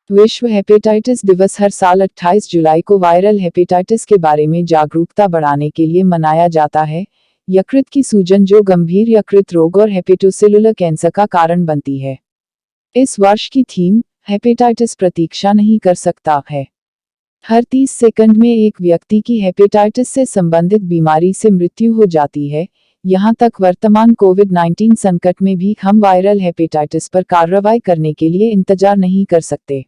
विश्व हेपेटाइटिस दिवस हर साल 28 जुलाई को वायरल हेपेटाइटिस के बारे में जागरूकता बढ़ाने के लिए मनाया जाता है। यकृत की सूजन जो गंभीर यकृत रोग और हेपेटोसेलुलर कैंसर का कारण बनती है। इस वर्ष की थीम हेपेटाइटिस प्रतीक्षा नहीं कर सकता है। हर 30 सेकंड में एक व्यक्ति की हेपेटाइटिस से संबंधित बीमारी से मृत्यु हो जाती है। यहाँ तक वर्तमान कोविड-19 संकट में भी हम वायरल हेपेटाइटिस पर कार्रवाई करने के लिए इंतजार नहीं कर सकते।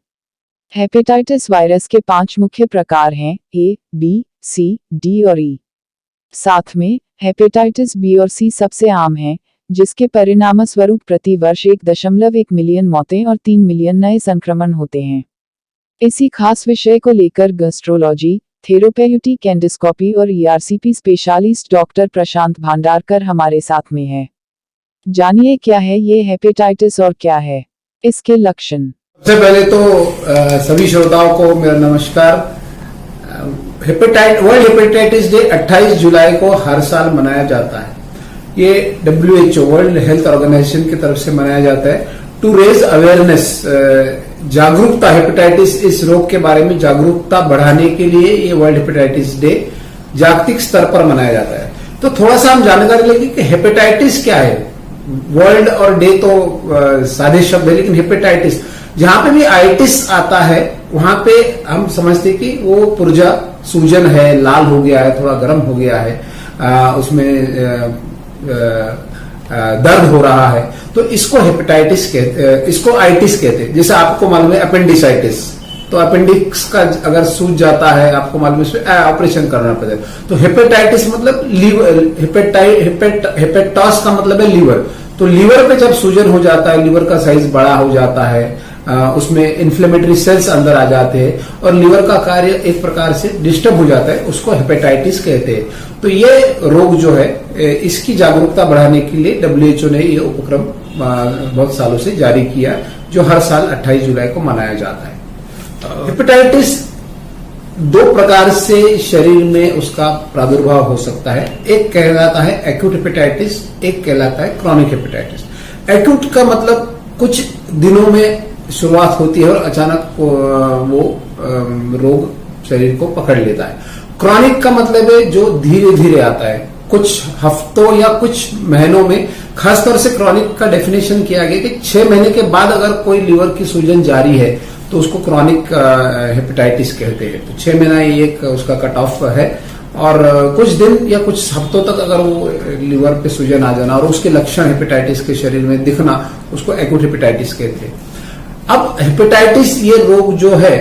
हेपेटाइटिस वायरस के 5 मुख्य प्रकार हैं ए, बी, सी, डी और ई। साथ में हेपेटाइटिस बी और सी सबसे आम हैं, जिसके परिणामस्वरूप प्रति वर्ष 1.1 मिलियन मौतें और 3 मिलियन नए संक्रमण होते हैं। इसी खास विषय को लेकर गैस्ट्रोलॉजी, थेरोपेयूटिक एंडोस्कोपी और ईआरसीपी स्पेशलिस्ट डॉक्टर प्रशांत भांडारकर हमारे साथ में है। जानिए क्या है ये हेपेटाइटिस और क्या है इसके लक्षण। सबसे पहले तो सभी श्रोताओं को मेरा नमस्कार। वर्ल्ड हेपेटाइटिस डे 28 जुलाई को हर साल मनाया जाता है। ये WHO वर्ल्ड हेल्थ ऑर्गेनाइजेशन की तरफ से मनाया जाता है टू रेज अवेयरनेस, जागरूकता, हेपेटाइटिस इस रोग के बारे में जागरूकता बढ़ाने के लिए ये वर्ल्ड हेपेटाइटिस डे जागतिक स्तर पर मनाया जाता है। तो थोड़ा सा हम जानकारी लेंगे कि हेपेटाइटिस क्या है। वर्ल्ड और डे तो सादे शब्द है, लेकिन हेपेटाइटिस जहां पे भी आइटिस आता है वहां पे हम समझते कि वो पुर्जा सूजन है, लाल हो गया है, थोड़ा गर्म हो गया है, उसमें दर्द हो रहा है, तो इसको हेपेटाइटिस कहते, इसको आइटिस कहते हैं। जैसे आपको मालूम है अपेंडिसाइटिस, तो अपेंडिक्स का अगर सूज जाता है, आपको मालूम है ऑपरेशन करना पड़ेगा। तो हेपेटाइटिस मतलब लीवर, हेपेटॉस का मतलब है लीवर। तो लीवर पे जब सूजन हो जाता है, लीवर का साइज बड़ा हो जाता है, उसमें इन्फ्लेमेटरी सेल्स अंदर आ जाते हैं और लीवर का कार्य एक प्रकार से डिस्टर्ब हो जाता है, उसको हेपेटाइटिस कहते हैं। तो ये रोग जो है, इसकी जागरूकता बढ़ाने के लिए WHO ने ये उपक्रम बहुत सालों से जारी किया, जो हर साल 28 जुलाई को मनाया जाता है। हेपेटाइटिस 2 प्रकार से शरीर में उसका प्रादुर्भाव हो सकता है। एक कहलाता है एक्यूट हेपेटाइटिस, एक कहलाता है क्रॉनिक हेपेटाइटिस। एक्यूट का मतलब कुछ दिनों में शुरुआत होती है और अचानक वो रोग शरीर को पकड़ लेता है। क्रॉनिक का मतलब है जो धीरे धीरे आता है, कुछ हफ्तों या कुछ महीनों में। खासतौर से क्रॉनिक का डेफिनेशन किया गया कि 6 महीने के बाद अगर कोई लीवर की सूजन जारी है तो उसको क्रॉनिक हेपेटाइटिस कहते हैं। तो 6 महीना ये एक उसका कट ऑफ है, और कुछ दिन या कुछ हफ्तों तक अगर वो लीवर पे सूजन आ जाना और उसके लक्षण हेपेटाइटिस के शरीर में दिखना, उसको एक्यूट हेपेटाइटिस कहते हैं। अब हेपेटाइटिस ये रोग जो है,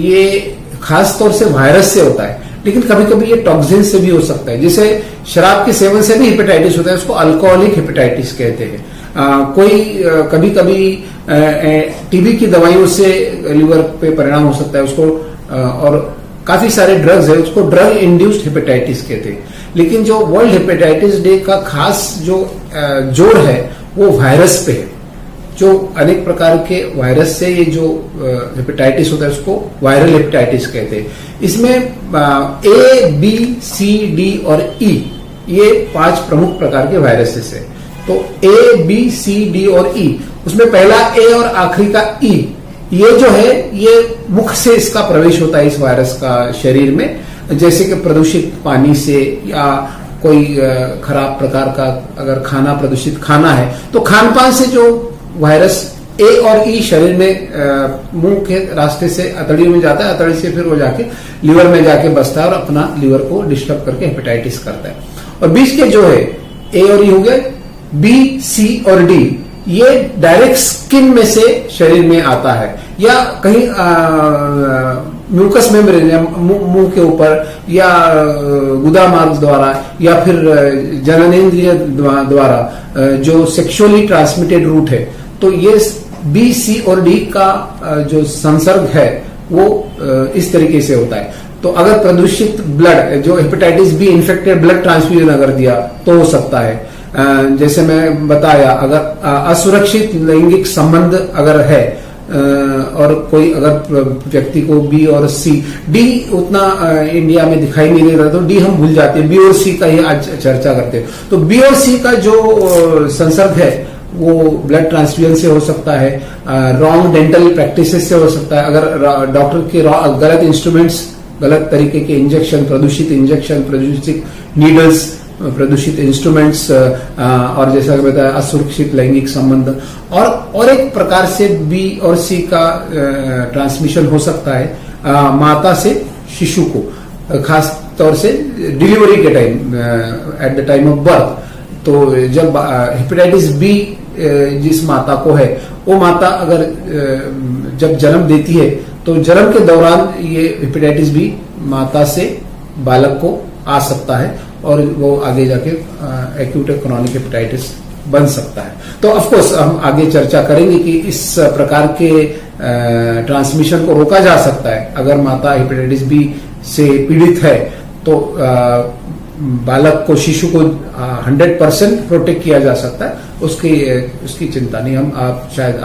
ये खास तौर से वायरस से होता है, लेकिन कभी कभी ये टॉक्सिन से भी हो सकता है। जैसे शराब के सेवन से भी हेपेटाइटिस होता है, उसको अल्कोहलिक हेपेटाइटिस कहते हैं। कोई कभी कभी टीबी की दवाइयों से लीवर पे परिणाम हो सकता है उसको, और काफी सारे ड्रग्स है, उसको ड्रग इंड्यूस्ड हेपेटाइटिस कहते हैं। लेकिन जो वर्ल्ड हेपेटाइटिस डे का खास जो जोड़ है वो वायरस पे है। जो अनेक प्रकार के वायरस से ये जो हेपेटाइटिस होता है उसको वायरल हेपेटाइटिस कहते हैं। इसमें A, B, C, D और E ये 5 प्रमुख प्रकार के वायरसेस है। तो A, B, C, D और E, उसमें पहला A और आखिरी का E, ये जो है ये मुख से इसका प्रवेश होता है इस वायरस का शरीर में। जैसे कि प्रदूषित पानी से, या कोई खराब प्रकार का अगर खाना, प्रदूषित खाना है, तो खान पान से जो वायरस ए और ई शरीर में मुंह के रास्ते से अतड़ियों में जाता है, अतड़ी से फिर वो जाके लीवर में जाके बसता है और अपना लीवर को डिस्टर्ब करके हेपेटाइटिस करता है। और बीच के जो है ए और ई हो गए, बी, सी और डी, ये डायरेक्ट स्किन में से शरीर में आता है, या कहीं म्यूकस मेम्ब्रेन मुंह के ऊपर, या गुदा मार्ग द्वारा, या फिर जननेंद्रिय द्वारा, जो सेक्सुअली ट्रांसमिटेड रूट है। तो ये बी, सी और डी का जो संसर्ग है वो इस तरीके से होता है। तो अगर प्रदूषित ब्लड, जो hepatitis B infected blood transfusion अगर दिया तो हो सकता है। जैसे मैं बताया, अगर असुरक्षित लैंगिक संबंध अगर है, और कोई अगर व्यक्ति को बी और सी, डी उतना इंडिया में दिखाई नहीं देता, तो डी हम भूल जाते हैं, बी और सी का ही आज चर्चा करते हैं। तो बी और सी का जो संसर्ग है वो ब्लड ट्रांसफ्यूजन से हो सकता है, रॉन्ग डेंटल प्रैक्टिसेस से हो सकता है, अगर डॉक्टर के गलत इंस्ट्रूमेंट्स, गलत तरीके के इंजेक्शन, प्रदूषित नीडल्स, प्रदूषित इंस्ट्रूमेंट्स, और जैसा कि बताया असुरक्षित लैंगिक संबंध, और एक प्रकार से बी और सी का ट्रांसमिशन हो सकता है माता से शिशु को, खास तौर से डिलीवरी के time, at the time of birth. तो जब हेपेटाइटिस बी जिस माता को है, वो माता अगर जब जन्म देती है तो जन्म के दौरान ये हेपेटाइटिस बी माता से बालक को आ सकता है और वो आगे जाके एक्यूट क्रॉनिक हेपेटाइटिस बन सकता है। तो ऑफ कोर्स हम आगे चर्चा करेंगे कि इस प्रकार के ट्रांसमिशन को रोका जा सकता है। अगर माता हेपेटाइटिस बी से पीड़ित है तो बालक को, शिशु को 100% प्रोटेक्ट किया जा सकता है, उसकी चिंता नहीं, हम शायद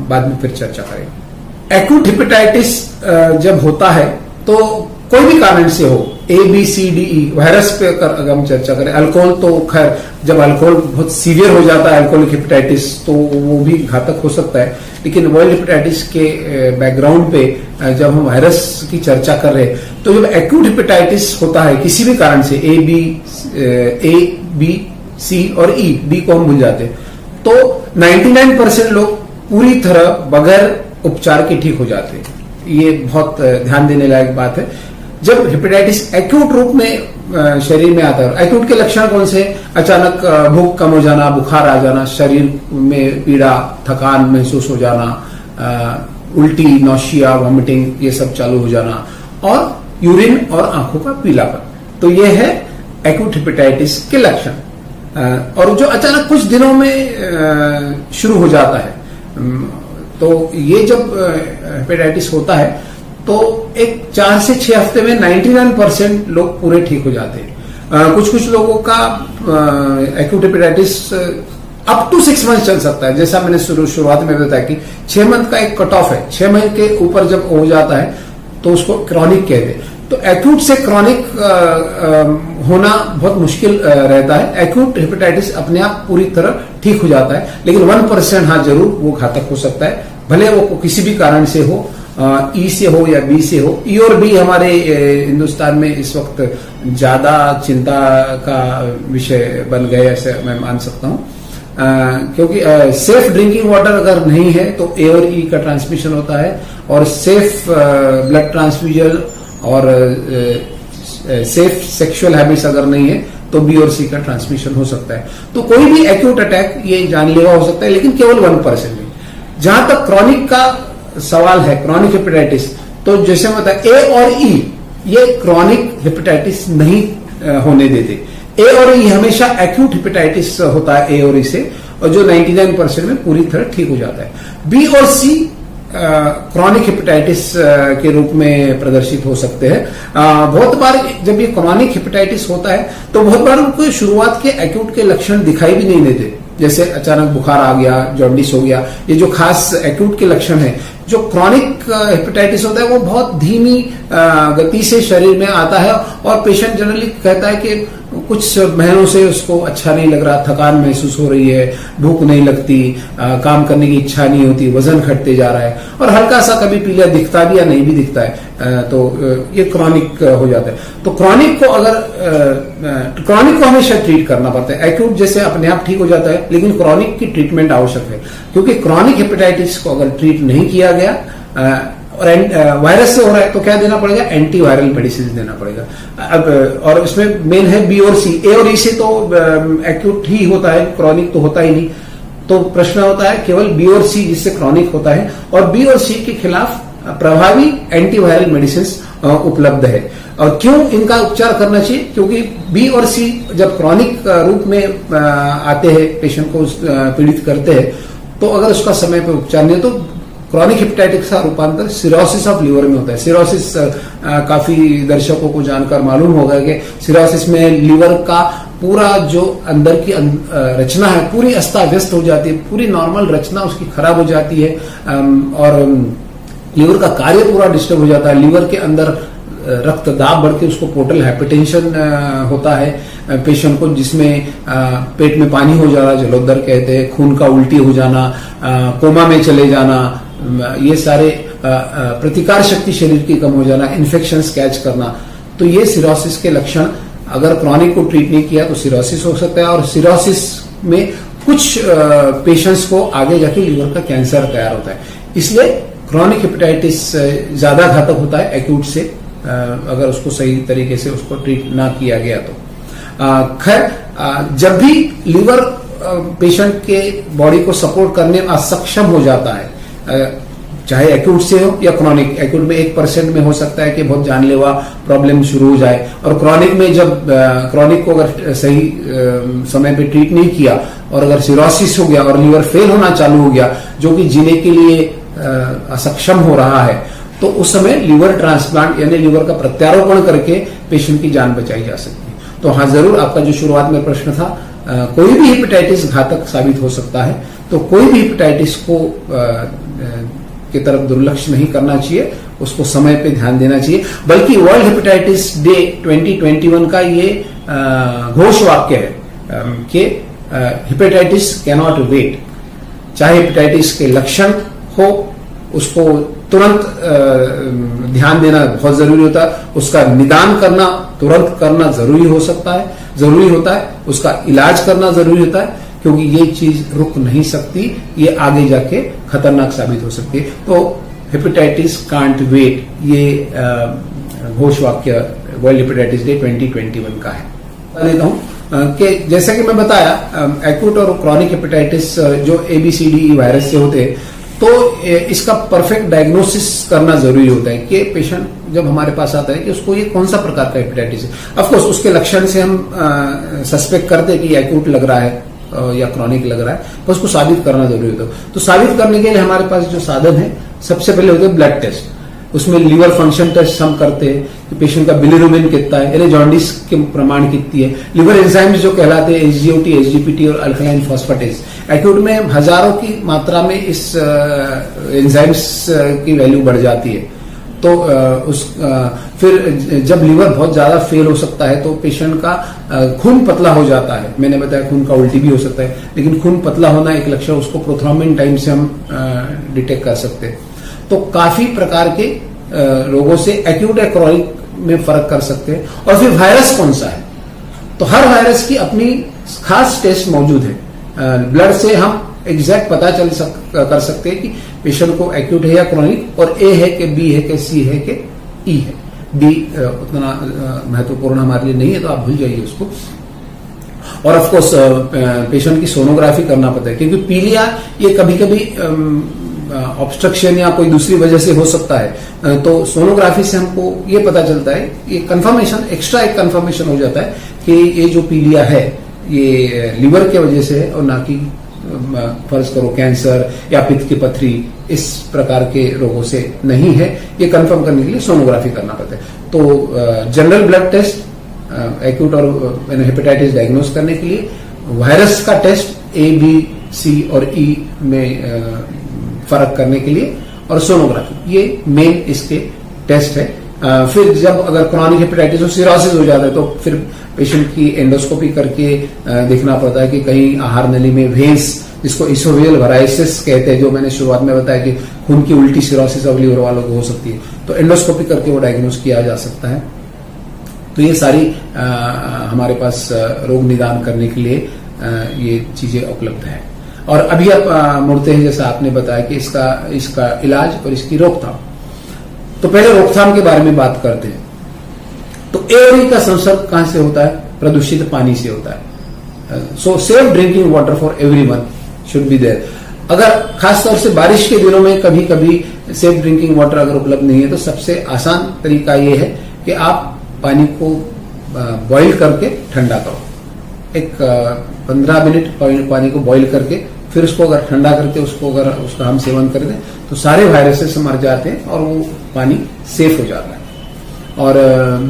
बाद में फिर चर्चा करेंगे। एक्यूट हेपेटाइटिस जब होता है तो कोई भी कारण से हो, A, B, C, D, E, virus पे अगर हम चर्चा करें, अल्कोहल तो खैर जब अल्कोहल बहुत सीवियर हो जाता है अल्कोहलिक हेपेटाइटिस तो वो भी घातक हो सकता है, लेकिन वायरल हेपेटाइटिस के बैकग्राउंड पे जब हम वायरस की चर्चा कर रहे हैं तो जब एक्यूट हेपेटाइटिस होता है किसी भी कारण से, A, B, C और E, D को हम भूल जाते हैं, तो 99% लोग पूरी तरह बगैर उपचार के ठीक हो जाते हैं। ये बहुत ध्यान देने लायक बात है। जब हेपेटाइटिस एक्यूट रूप में शरीर में आता है, एक्यूट के लक्षण कौन से? अचानक भूख कम हो जाना, बुखार आ जाना, शरीर में पीड़ा, थकान महसूस हो जाना, उल्टी, नौशिया, वॉमिटिंग, ये सब चालू हो जाना, और यूरिन और आंखों का पीलापन। तो ये है एक्यूट हेपेटाइटिस के लक्षण। और जो अचानक कुछ दिनों में शुरू हो जाता है, तो ये जब हेपेटाइटिस होता है तो एक 4 से 6 हफ्ते में 99% लोग पूरे ठीक हो जाते हैं। कुछ लोगों का acute hepatitis up to 6 month चल सकता है। जैसा मैंने शुरुआत में बताया कि 6 मंथ का एक कट ऑफ है, 6 मंथ के ऊपर जब हो जाता है तो उसको क्रॉनिक कहते हैं। तो एक्यूट से क्रॉनिक होना बहुत मुश्किल रहता है। एक्यूट हेपेटाइटिस अपने आप पूरी तरह ठीक हो जाता है, लेकिन 1% हाँ जरूर वो घातक हो सकता है, भले वो किसी भी कारण से हो, ई से हो या बी से हो। ई और बी हमारे हिंदुस्तान में इस वक्त ज्यादा चिंता का विषय बन गए, ऐसे मैं मान सकता हूं, क्योंकि सेफ ड्रिंकिंग वाटर अगर नहीं है तो ए और ई का ट्रांसमिशन होता है, और सेफ ब्लड ट्रांसफ्यूजन और सेफ सेक्सुअल हैबिट्स अगर नहीं है तो बी और सी का ट्रांसमिशन हो सकता है। तो कोई भी एक्यूट अटैक ये जानलेवा हो सकता है, लेकिन केवल 1% में। जहां तक क्रॉनिक का सवाल है, क्रॉनिक हेपेटाइटिस, तो जैसे मतलब ए और ई ये क्रॉनिक हेपेटाइटिस नहीं होने देते। ए और ई हमेशा एक्यूट हेपेटाइटिस होता है ए और ई से, और जो 99% में पूरी तरह ठीक हो जाता है। बी और सी क्रॉनिक हेपेटाइटिस के रूप में प्रदर्शित हो सकते हैं। बहुत बार जब ये क्रॉनिक हेपेटाइटिस होता है तो बहुत बार उनको शुरुआत के एक्यूट के लक्षण दिखाई भी नहीं देते, जैसे अचानक बुखार आ गया, जॉन्डिस हो गया, ये जो खास एक्यूट के लक्षण है। जो क्रॉनिक हेपेटाइटिस होता है वो बहुत धीमी गति से शरीर में आता है, और पेशेंट जनरली कहता है कि कुछ महीनों से उसको अच्छा नहीं लग रहा, थकान महसूस हो रही है, भूख नहीं लगती, काम करने की इच्छा नहीं होती, वजन घटते जा रहा है, और हल्का सा कभी पीला दिखता भी या नहीं भी दिखता है, तो ये क्रॉनिक हो जाता है। तो क्रॉनिक को हमेशा ट्रीट करना पड़ता है। एक्यूट जैसे अपने आप ठीक हो जाता है, लेकिन क्रॉनिक की ट्रीटमेंट आवश्यक है, क्योंकि क्रॉनिक हेपेटाइटिस को अगर ट्रीट नहीं किया गया और वायरस से हो रहा है तो क्या देना पड़ेगा? एंटीवायरल मेडिसिन देना पड़ेगा। अब और इसमें मेन है बी और सी। ए और ई से तो एक्यूट ही होता है, क्रॉनिक तो होता ही नहीं। तो प्रश्न होता है केवल बी और सी जिससे क्रॉनिक होता है, और बी और सी के खिलाफ प्रभावी एंटीवायरल मेडिसिन उपलब्ध है। और क्यों इनका उपचार करना चाहिए? क्योंकि बी और सी जब क्रॉनिक रूप में आते हैं, पेशेंट को पीड़ित करते हैं, तो अगर उसका समय पर उपचार नहीं तो क्रॉनिक हेपेटाइटिस का रूपांतर सिरोसिस ऑफ लीवर में होता है। सिरोसिस काफी दर्शकों को जानकर मालूम होगा कि सिरोसिस में लीवर का पूरा जो अंदर की रचना है पूरी अस्ता व्यस्त हो जाती है, पूरी नॉर्मल रचना उसकी खराब हो जाती है, और लीवर का कार्य पूरा डिस्टर्ब हो जाता है। लीवर के अंदर रक्त दाब बढ़ के उसको पोर्टल हाइपरटेंशन होता है पेशेंट को, जिसमें पेट में पानी हो जाना, जलोदर कहते हैं, खून का उल्टी हो जाना, कोमा में चले जाना, ये सारे प्रतिकार शक्ति शरीर की कम हो जाना, इन्फेक्शंस कैच करना। तो ये सिरोसिस के लक्षण, अगर क्रॉनिक को ट्रीट नहीं किया तो सिरोसिस हो सकता है, और सिरोसिस में कुछ पेशेंट्स को आगे जाके लीवर का कैंसर तैयार होता है। इसलिए क्रॉनिक हेपेटाइटिस ज्यादा घातक होता है एक्यूट से, अगर उसको सही तरीके से उसको ट्रीट ना किया गया तो। खैर, जब भी लीवर पेशेंट के बॉडी को सपोर्ट करने में असक्षम हो जाता है, चाहे एक्यूट से हो या क्रॉनिक, एक्यूट में 1% में हो सकता है कि बहुत जानलेवा प्रॉब्लम शुरू हो जाए, और क्रॉनिक में जब क्रॉनिक को अगर सही समय पे ट्रीट नहीं किया और अगर सिरोसिस हो गया और लीवर फेल होना चालू हो गया, जो कि जीने के लिए असक्षम हो रहा है, तो उस समय लीवर ट्रांसप्लांट यानी लीवर का प्रत्यारोपण करके पेशेंट की जान बचाई जा सकती है। तो हाँ, जरूर आपका जो शुरुआत में प्रश्न था, कोई भी हेपेटाइटिस घातक साबित हो सकता है, तो कोई भी हेपेटाइटिस को की तरफ दुर्लक्ष्य नहीं करना चाहिए, उसको समय पे ध्यान देना चाहिए। बल्कि वर्ल्ड हेपेटाइटिस डे 2021 का ये घोष वाक्य है कि हेपेटाइटिस कैन नॉट वेट। चाहे हेपेटाइटिस के लक्षण हो, उसको तुरंत ध्यान देना बहुत जरूरी होता है, उसका निदान करना तुरंत करना जरूरी होता है, उसका इलाज करना जरूरी होता है, क्योंकि ये चीज रुक नहीं सकती, ये आगे जाके खतरनाक साबित हो सकती है। तो हेपेटाइटिस कांट वेट, ये घोष वाक्य वर्ल्ड हेपेटाइटिस डे 2021 का है। बता देता हूं कि जैसा कि मैं बताया, एक्यूट और क्रॉनिक हेपेटाइटिस जो ABCD वायरस से होते हैं, तो इसका परफेक्ट डायग्नोसिस करना जरूरी होता है कि पेशेंट जब हमारे पास आता है कि उसको ये कौन सा प्रकार का हेपेटाइटिस है। ऑफकोर्स उसके लक्षण से हम सस्पेक्ट करते हैं कि एक्यूट लग रहा है या क्रॉनिक लग रहा है, तो उसको साबित करना जरूरी होता है। तो साबित करने के लिए हमारे पास जो साधन है, सबसे पहले होते हैं ब्लड टेस्ट। उसमें लीवर फंक्शन टेस्ट हम करते हैं कि पेशेंट का बिलिरुबिन कितना है, यानी जॉन्डिस के प्रमाण कितनी है, लिवर एंजाइम्स जो कहलाते हैं SGOT, SGPT और अल्कलाइन फॉस्फेटेज। एक्यूट में हजारों की मात्रा में इस एंजाइम्स की वैल्यू बढ़ जाती है। तो फिर जब लीवर बहुत ज्यादा फेल हो सकता है, तो पेशेंट का खून पतला हो जाता है। मैंने बताया खून का उल्टी भी हो सकता है, लेकिन खून पतला होना एक लक्षण, उसको प्रोथ्रोम्बिन टाइम से हम डिटेक्ट कर सकते हैं। तो काफी प्रकार के रोगों से एक्यूट या क्रॉनिक में फर्क कर सकते हैं। और फिर वायरस कौन सा है, तो हर वायरस की अपनी खास टेस्ट मौजूद है। ब्लड से हम एग्जैक्ट पता कर सकते हैं कि पेशेंट को एक्यूट है या क्रॉनिक, और A है कि B है कि C है कि E है। B उतना महत्वपूर्ण हमारे लिए नहीं है, तो आप भूल जाइए उसको। और ऑफ कोर्स पेशेंट की सोनोग्राफी करना पड़ता है, क्योंकि पीलिया ये कभी कभी ऑब्स्ट्रक्शन या कोई दूसरी वजह से हो सकता है। तो सोनोग्राफी से हमको ये पता चलता है, ये कंफर्मेशन, एक्स्ट्रा एक कंफर्मेशन हो जाता है कि ये जो पीलिया है ये लिवर के वजह से है, और ना कि फर्ज करो कैंसर या पित्त की पथरी, इस प्रकार के रोगों से नहीं है। ये कंफर्म करने के लिए सोनोग्राफी करना पड़ता है। तो जनरल ब्लड टेस्ट एक्यूट और हेपेटाइटिस डायग्नोस करने के लिए, वायरस का टेस्ट A, B, C और E में फर्क करने के लिए, और सोनोग्राफी, ये मेन इसके टेस्ट है। फिर जब अगर क्रॉनिक हेपेटाइटिस और सिरोसिस हो जाता है, तो फिर पेशेंट की एंडोस्कोपी करके देखना पड़ता है कि कहीं आहार नली में वेंस, जिसको इसोवेल वराइसिस कहते हैं, जो मैंने शुरुआत में बताया कि खून की उल्टी सिरोसिस ऑफ लीवर वालों को हो सकती है, तो एंडोस्कोपी करके वो डायग्नोस किया जा सकता है। तो ये सारी हमारे पास रोग निदान करने के लिए ये चीजें उपलब्ध है। और अभी आप मुड़ते हैं, जैसा आपने बताया कि इसका इलाज और इसकी रोकथाम। तो पहले रोकथाम के बारे में बात करते हैं। तो A और E का संसर्ग कहां से होता है? प्रदूषित पानी से होता है। So safe drinking water for everyone should be there. अगर खासतौर से बारिश के दिनों में कभी कभी सेफ ड्रिंकिंग वाटर अगर उपलब्ध नहीं है, तो सबसे आसान तरीका यह है कि आप पानी को बॉईल करके ठंडा करो। एक 15 मिनट पानी को बॉईल करके फिर उसको अगर ठंडा करके उसका हम सेवन कर दें, तो सारे वायरसेस मर जाते हैं और वो पानी सेफ हो जाता है। और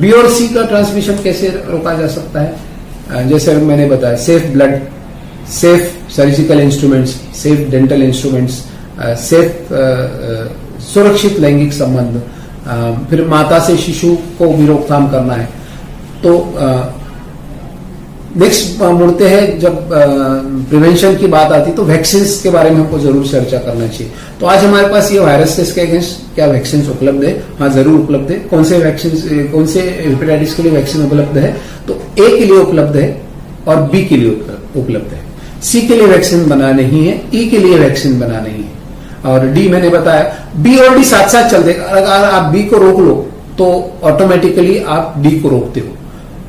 B और C का ट्रांसमिशन कैसे रोका जा सकता है? जैसे मैंने बताया, safe blood, safe surgical instruments, safe dental instruments, safe सुरक्षित लैंगिक संबंध, फिर माता से शिशु को भी रोकथाम करना है। तो नेक्स्ट मुड़ते हैं, जब प्रिवेंशन की बात आती है तो वैक्सीन के बारे में हमको जरूर चर्चा करना चाहिए। तो आज हमारे पास ये वायरस के अगेंस्ट क्या वैक्सीन उपलब्ध है? हाँ, जरूर उपलब्ध है। कौन से हेपेटाइटिस के लिए वैक्सीन उपलब्ध है? तो ए के लिए उपलब्ध है और बी के लिए उपलब्ध है। सी के लिए वैक्सीन बना नहीं है, ई के लिए वैक्सीन बना नहीं है, और डी मैंने बताया। बी और डी साथ साथ चलते, अगर आप बी को रोक लो तो ऑटोमेटिकली आप डी को रोकते हो।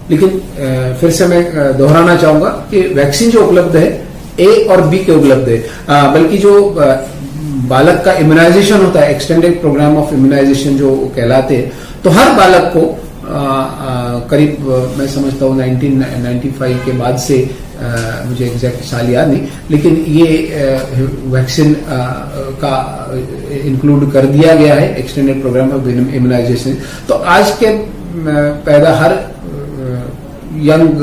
लेकिन फिर से मैं दोहराना चाहूंगा कि वैक्सीन जो उपलब्ध है ए और बी के उपलब्ध है, बल्कि जो बालक का इम्यूनाइजेशन होता है, एक्सटेंडेड प्रोग्राम ऑफ इम्यूनाइजेशन जो कहलाते हैं, तो हर बालक को करीब मैं समझता हूँ 1995 के बाद से, मुझे एग्जैक्ट साल याद नहीं, लेकिन ये वैक्सीन का इंक्लूड कर दिया गया है एक्सटेंडेड प्रोग्राम ऑफ इम्यूनाइजेशन। तो आज के पैदा हर यंग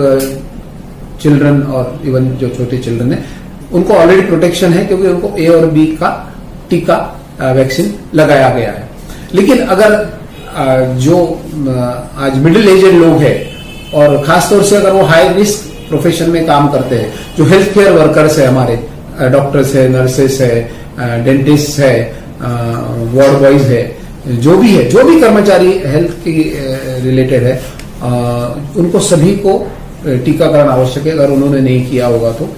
चिल्ड्रन और इवन जो छोटे चिल्ड्रन है उनको ऑलरेडी प्रोटेक्शन है, क्योंकि उनको ए और बी का टीका वैक्सीन लगाया गया है। लेकिन अगर जो आज मिडिल एजेड लोग हैं, और खासतौर से अगर वो हाई रिस्क प्रोफेशन में काम करते हैं, जो हेल्थ केयर वर्कर्स है, हमारे डॉक्टर्स है, नर्सेस है, डेंटिस्ट है, वार्ड बॉयज है, जो भी कर्मचारी हेल्थ की रिलेटेड है, उनको सभी को टीकाकरण आवश्यक है, अगर उन्होंने नहीं किया होगा तो।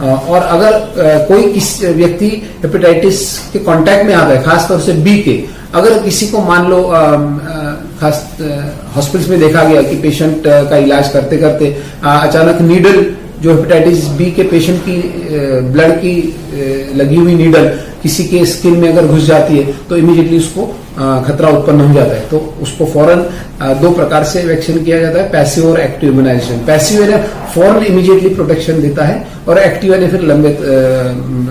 और अगर कोई व्यक्ति हेपेटाइटिस के कांटेक्ट में आता है, खासतौर से बी के, अगर किसी को मान लो खास हॉस्पिटल्स में देखा गया कि पेशेंट का इलाज करते करते अचानक नीडल, जो हेपेटाइटिस बी के पेशेंट की ब्लड की लगी हुई नीडल किसी के स्किन में अगर घुस जाती है तो इमीडिएटली उसको खतरा उत्पन्न हो जाता है। तो उसको फौरन दो प्रकार से वैक्सीन किया जाता है, पैसिव और एक्टिव इम्यूनाइजेशन। पैसिव है फौरन इमीडिएटली प्रोटेक्शन देता है, और एक्टिव है फिर लंबे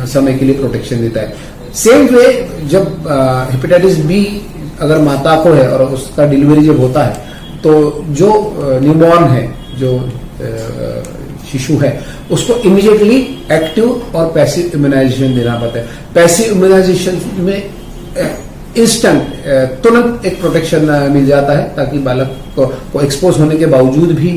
समय के लिए प्रोटेक्शन देता है। सेम वे जब हेपेटाइटिस बी अगर माता को है और उसका डिलीवरी जब होता है, तो जो न्यूबॉर्न है, जो शिशु है, उसको इमीडिएटली एक्टिव और पैसिव इम्यूनाइजेशन देना पड़ता है। पैसिव इम्यूनाइजेशन में इंस्टेंट तुरंत एक प्रोटेक्शन मिल जाता है, ताकि बालक को एक्सपोज होने के बावजूद भी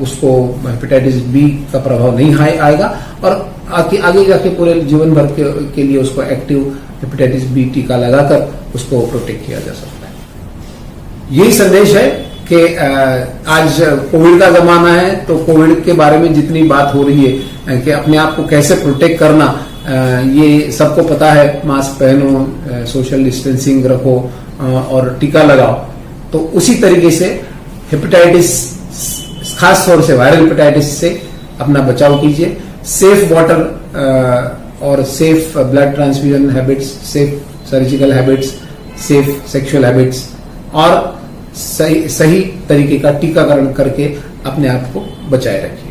उसको हेपेटाइटिस बी का प्रभाव नहीं आएगा, और आगे जाके पूरे जीवन भर के लिए उसको एक्टिव हेपेटाइटिस बी टीका लगाकर उसको प्रोटेक्ट किया जा सकता है। यही संदेश है कि आज कोविड का जमाना है, तो कोविड के बारे में जितनी बात हो रही है कि अपने आप को कैसे प्रोटेक्ट करना, ये सबको पता है। मास्क पहनो, सोशल डिस्टेंसिंग रखो और टीका लगाओ। तो उसी तरीके से हेपेटाइटिस, खास तौर से वायरल हेपेटाइटिस से अपना बचाव कीजिए। सेफ वाटर और safe blood transfusion habits, safe surgical habits, safe sexual habits, और सही तरीके का टीकाकरण करके अपने आप को बचाए रखिए।